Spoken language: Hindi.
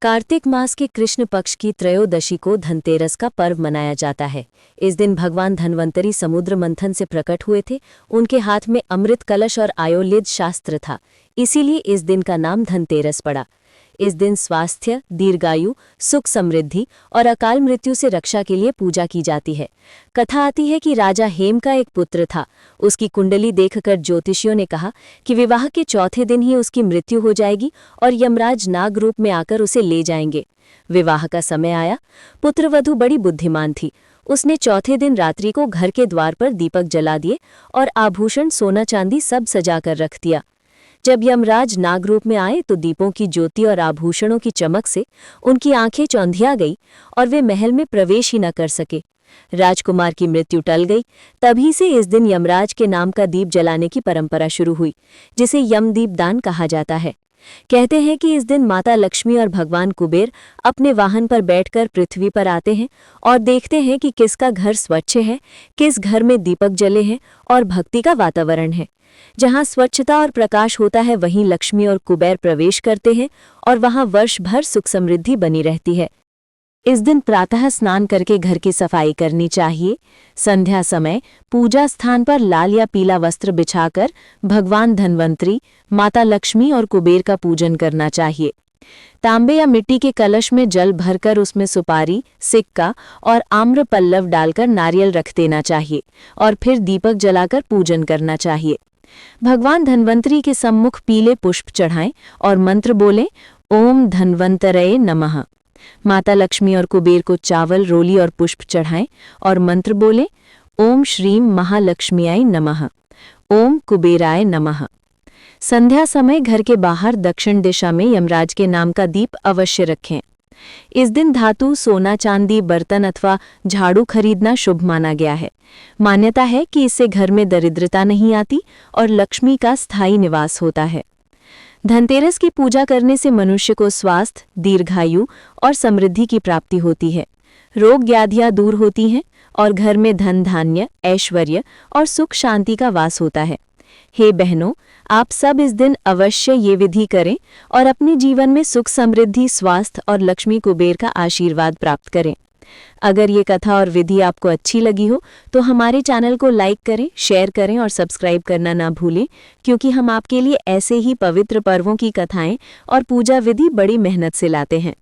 कार्तिक मास के कृष्ण पक्ष की त्रयोदशी को धनतेरस का पर्व मनाया जाता है। इस दिन भगवान धन्वंतरी समुद्र मंथन से प्रकट हुए थे। उनके हाथ में अमृत कलश और आयोलिद शास्त्र था, इसीलिए इस दिन का नाम धनतेरस पड़ा। इस दिन स्वास्थ्य, दीर्घायु, सुख समृद्धि और अकाल मृत्यु से रक्षा के लिए पूजा की जाती है। कथा आती है कि राजा हेम का एक पुत्र था। उसकी कुंडली देखकर ज्योतिषियों ने कहा कि विवाह के चौथे दिन ही उसकी मृत्यु हो जाएगी और यमराज नाग रूप में आकर उसे ले जाएंगे। विवाह का समय आया। पुत्रवधू बड़ी बुद्धिमान थी। उसने चौथे दिन रात्रि को घर के द्वार पर दीपक जला दिए और आभूषण, सोना चांदी सब सजाकर रख दिया। जब यमराज नागरूप में आए तो दीपों की ज्योति और आभूषणों की चमक से उनकी आंखें चौंधिया गई और वे महल में प्रवेश ही न कर सके। राजकुमार की मृत्यु टल गई। तभी से इस दिन यमराज के नाम का दीप जलाने की परंपरा शुरू हुई, जिसे यमदीप दान कहा जाता है। कहते हैं कि इस दिन माता लक्ष्मी और भगवान कुबेर अपने वाहन पर बैठकर पृथ्वी पर आते हैं और देखते हैं कि किसका घर स्वच्छ है, किस घर में दीपक जले हैं और भक्ति का वातावरण है। जहाँ स्वच्छता और प्रकाश होता है, वहीं लक्ष्मी और कुबेर प्रवेश करते हैं और वहाँ वर्ष भर सुख समृद्धि बनी रहती है। इस दिन प्रातः स्नान करके घर की सफाई करनी चाहिए। संध्या समय पूजा स्थान पर लाल या पीला वस्त्र बिछाकर भगवान धन्वंतरी, माता लक्ष्मी और कुबेर का पूजन करना चाहिए। तांबे या मिट्टी के कलश में जल भरकर उसमें सुपारी, सिक्का और आम्र पल्लव डालकर नारियल रख देना चाहिए और फिर दीपक जलाकर पूजन करना चाहिए। भगवान धन्वंतरी के सम्मुख पीले पुष्प चढ़ाएं और मंत्र बोलें, ओम धन्वंतरये नमः। माता लक्ष्मी और कुबेर को चावल, रोली और पुष्प चढ़ाएं और मंत्र बोलें, ओम श्रीम महालक्ष्म्याय नमः, ओम कुबेराय नमः। संध्या समय घर के बाहर दक्षिण दिशा में यमराज के नाम का दीप अवश्य रखें। इस दिन धातु, सोना चांदी, बर्तन अथवा झाड़ू खरीदना शुभ माना गया है। मान्यता है कि इससे घर में दरिद्रता नहीं आती और लक्ष्मी का स्थायी निवास होता है। धनतेरस की पूजा करने से मनुष्य को स्वास्थ्य, दीर्घायु और समृद्धि की प्राप्ति होती है। रोग व्याधियां दूर होती हैं और घर में धन धान्य, ऐश्वर्य और सुख शांति का वास होता है। हे बहनों, आप सब इस दिन अवश्य ये विधि करें और अपने जीवन में सुख समृद्धि, स्वास्थ्य और लक्ष्मी कुबेर का आशीर्वाद प्राप्त करें। अगर ये कथा और विधि आपको अच्छी लगी हो तो हमारे चैनल को लाइक करें, शेयर करें और सब्सक्राइब करना ना भूलें, क्योंकि हम आपके लिए ऐसे ही पवित्र पर्वों की कथाएं और पूजा विधि बड़ी मेहनत से लाते हैं।